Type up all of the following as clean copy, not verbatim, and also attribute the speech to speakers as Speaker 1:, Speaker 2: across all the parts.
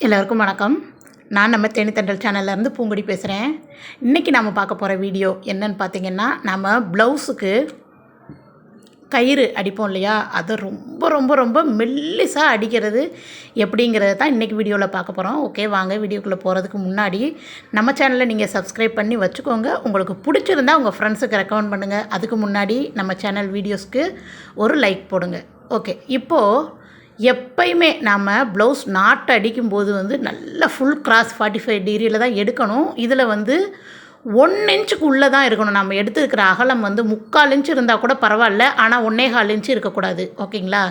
Speaker 1: எல்லோருக்கும் வணக்கம். நான் நம்ம தேனி தென்றல் சேனல்லேருந்து பூங்குடி பேசுகிறேன். இன்றைக்கி நம்ம பார்க்க போகிற வீடியோ என்னன்னு பார்த்திங்கன்னா, நம்ம ப்ளவுஸுக்கு கயிறு அடிப்போம் இல்லையா, அதை ரொம்ப ரொம்ப ரொம்ப மெல்லிசாக அடிக்கிறது எப்படிங்கிறத தான் இன்றைக்கி வீடியோவில் பார்க்க போகிறோம். ஓகே, வாங்க வீடியோக்குள்ளே போகிறதுக்கு முன்னாடி நம்ம சேனலை நீங்கள் சப்ஸ்கிரைப் பண்ணி வச்சுக்கோங்க. உங்களுக்கு பிடிச்சிருந்தா உங்கள் ஃப்ரெண்ட்ஸுக்கு ரெக்கமெண்ட் பண்ணுங்கள். அதுக்கு முன்னாடி நம்ம சேனல் வீடியோஸ்க்கு ஒரு லைக் போடுங்க. ஓகே, இப்போது எப்பயுமே நாம் ப்ளவுஸ் நாட்டு அடிக்கும்போது நல்ல ஃபுல் கிராஸ் 45 டிகிரியில் தான் எடுக்கணும். இதில் 1 இன்ச்சுக்கு உள்ளே தான் இருக்கணும். நம்ம எடுத்துருக்கிற அகலம் 3/4 இன்ச்சு இருந்தால் கூட பரவாயில்ல, ஆனால் 1.25 இன்ச்சு இருக்கக்கூடாது. ஓகேங்களா?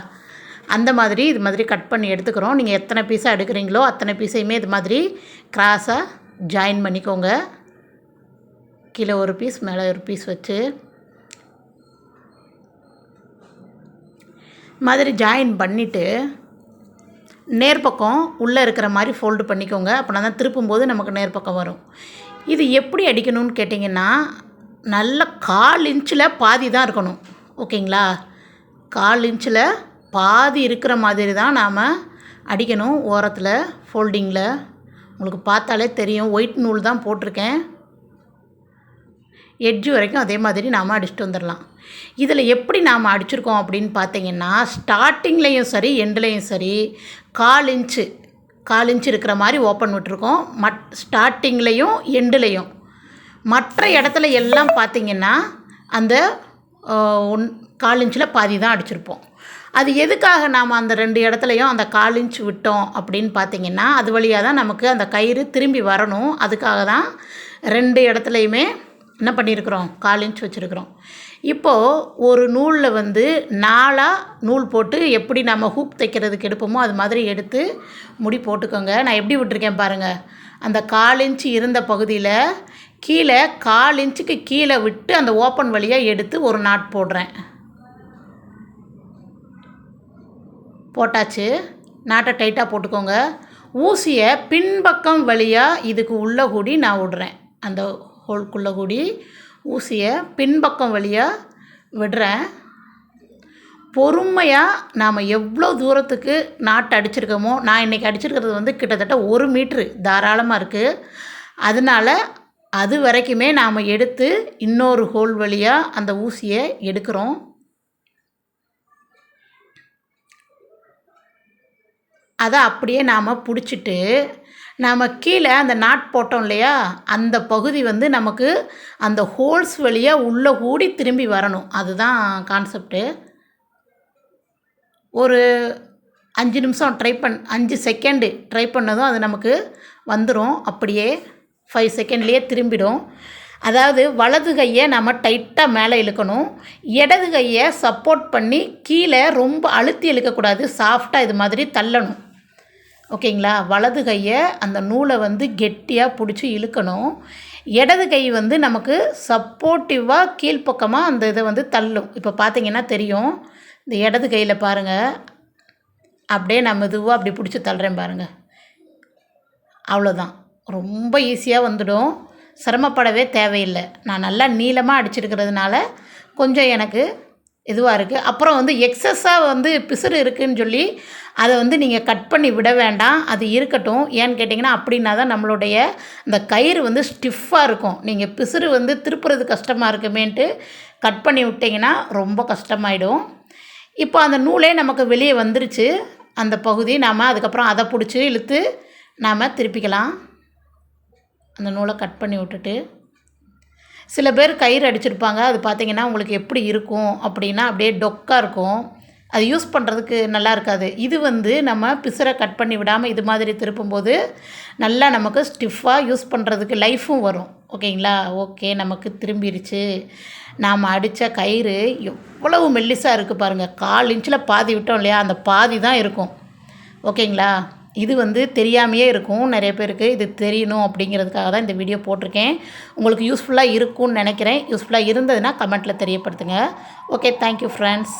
Speaker 1: அந்த மாதிரி இது மாதிரி கட் பண்ணி எடுத்துக்கிறோம். நீங்கள் எத்தனை பீஸாக எடுக்கிறீங்களோ அத்தனை பீஸையுமே இது மாதிரி கிராஸாக ஜாயின் பண்ணிக்கோங்க. கீழே ஒரு பீஸ் மேலே ஒரு பீஸ் வச்சு மாதிரி ஜாயின் பண்ணிவிட்டு நேர்பக்கம் உள்ளே இருக்கிற மாதிரி ஃபோல்டு பண்ணிக்கோங்க. அப்படின்னா தான் திருப்பும்போது நமக்கு நேர்பக்கம் வரும். இது எப்படி அடிக்கணும்னு கேட்டிங்கன்னா, நல்ல 1/4 இன்ச்சில் பாதி தான் இருக்கணும். ஓகேங்களா? 1/4 இன்ச்சில் பாதி இருக்கிற மாதிரி தான் நாம் அடிக்கணும். ஓரத்தில் ஃபோல்டிங்கில் உங்களுக்கு பார்த்தாலே தெரியும், ஒயிட் நூல் தான் போட்டிருக்கேன். எட்ஜு வரைக்கும் அதே மாதிரி நாம் அடிச்சுட்டு வந்துடலாம். இதில் எப்படி நாம் அடிச்சிருக்கோம் அப்படின்னு பார்த்தீங்கன்னா, ஸ்டார்டிங்லேயும் சரி எண்ட்லேயும் சரி 1/4 இன்ச்சு இருக்கிற மாதிரி ஓப்பன் விட்டுருக்கோம். ஸ்டார்டிங்லேயும் எண்டுலேயும். மற்ற இடத்துல எல்லாம் பார்த்திங்கன்னா அந்த 1/4 இன்ச்சில் பாதி தான் அடிச்சிருப்போம். அது எதுக்காக நாம் அந்த 2 இடத்துலையும் அந்த 1/4 இன்ச் விட்டோம் அப்படின்னு பார்த்திங்கன்னா, அது வழியாக தான் நமக்கு அந்த கயிறு திரும்பி வரணும். அதுக்காக தான் 2 இடத்துலையுமே என்ன பண்ணியிருக்கிறோம், 1/4 இன்ச் வச்சுருக்கிறோம். இப்போது ஒரு நூலில் 4 நூல் போட்டு எப்படி நம்ம ஹூக் தைக்கிறதுக்கு எடுப்போமோ அது மாதிரி எடுத்து முடி போட்டுக்கோங்க. நான் எப்படி விட்டுருக்கேன் பாருங்கள். அந்த 1/4 இன்ச்சு இருந்த பகுதியில் கீழே 1/4 இன்ச்சுக்கு கீழே விட்டு அந்த ஓப்பன் வழியாக எடுத்து ஒரு நாட் போடுறேன். போட்டாச்சு. நாட்டை டைட்டாக போட்டுக்கோங்க. ஊசியை பின்பக்கம் வழியாக இதுக்கு உள்ளே கூடி நான் விடுறேன். அந்த ஹோல்குள்ளே கூடி ஊசியை பின்பக்கம் வழியாக விடுறேன். பொறுமையாக நாம் எவ்வளோ தூரத்துக்கு நாட்டு அடிச்சிருக்கோமோ, நான் இன்றைக்கி அடிச்சிருக்கிறது கிட்டத்தட்ட 1 மீட்ரு தாராளமாக இருக்குது. அதனால் அது வரைக்குமே நாம் எடுத்து இன்னொரு ஹோல் வழியாக அந்த ஊசியை எடுக்கிறோம். அதை அப்படியே நாம் பிடிச்சிட்டு நாம் கீழே அந்த நாட் போட்டோம் இல்லையா, அந்த பகுதி நமக்கு அந்த ஹோல்ஸ் வழியாக உள்ளே கூடி திரும்பி வரணும். அதுதான் கான்செப்டு. ஒரு 5 நிமிஷம் 5 செகண்டு ட்ரை பண்ணதும் அது நமக்கு வந்துடும். அப்படியே 5 செகண்ட்லேயே திரும்பிடும். அதாவது வலது கையை நம்ம டைட்டாக மேலே இழுக்கணும். இடது கையை சப்போர்ட் பண்ணி கீழே ரொம்ப அழுத்தி இழுக்கக்கூடாது. சாஃப்டாக இது மாதிரி தள்ளணும். ஓகேங்களா? வலது கையை அந்த நூலை கெட்டியாக பிடிச்சி இழுக்கணும். இடது கை நமக்கு சப்போர்ட்டிவாக கீழ்ப்பக்கமாக அந்த இதை தள்ளும். இப்போ பார்த்திங்கன்னா தெரியும். இந்த இடது கையில் பாருங்கள், அப்படியே நான் மெதுவாக அப்படி பிடிச்சி தள்ளுறேன் பாருங்கள். அவ்வளோதான். ரொம்ப ஈஸியாக வந்துடும். சிரமப்படவே தேவையில்லை. நான் நல்லா நீளமாக அடிச்சிருக்கிறதுனால கொஞ்சம் எனக்கு இதுவாக இருக்குது. அப்புறம் எக்ஸஸாக பிசுறு இருக்குதுன்னு சொல்லி அதை நீங்கள் கட் பண்ணி விட வேண்டாம். அது இருக்கட்டும். ஏன்னு கேட்டிங்கன்னா, அப்படின்னா தான் நம்மளுடைய அந்த கயிறு ஸ்டிஃபாக இருக்கும். நீங்கள் பிசுறு திருப்புறது கஷ்டமாக இருக்குமேன்ட்டு கட் பண்ணி விட்டிங்கன்னா ரொம்ப கஷ்டமாயிடும். இப்போ அந்த நூலே நமக்கு வெளியே வந்துருச்சு. அந்த பகுதி நாம் அதுக்கப்புறம் அதை பிடிச்சி இழுத்து நாம் திருப்பிக்கலாம். அந்த நூலை கட் பண்ணி விட்டுட்டு, சில பேர் கயிறு அடிச்சிருப்பாங்க. அது பார்த்திங்கன்னா உங்களுக்கு எப்படி இருக்கும் அப்படின்னா, அப்படியே டொக்காக இருக்கும். அது யூஸ் பண்ணுறதுக்கு நல்லா இருக்காது. இது நம்ம பிசுரை கட் பண்ணி விடாமல் இது மாதிரி திருப்பும்போது நல்லா நமக்கு ஸ்டிஃபாக யூஸ் பண்ணுறதுக்கு லைஃபும் வரும். ஓகேங்களா? ஓகே, நமக்கு திரும்பிடுச்சு. நாம் அடித்த கயிறு எவ்வளவு மெல்லிசாக இருக்குது பாருங்கள். 1/4 இன்ச்சில் பாதி விட்டோம் இல்லையா, அந்த பாதி தான் இருக்கும். ஓகேங்களா? இது தெரியாமையே இருக்கும் நிறைய பேருக்கு. இது தெரியணும் அப்படிங்கிறதுக்காக தான் இந்த வீடியோ போட்டிருக்கேன். உங்களுக்கு யூஸ்ஃபுல்லாக இருக்கும்னு நினைக்கிறேன். யூஸ்ஃபுல்லாக இருந்ததுன்னா கமெண்ட்டில் தெரியப்படுத்துங்க. Okay, thank you friends.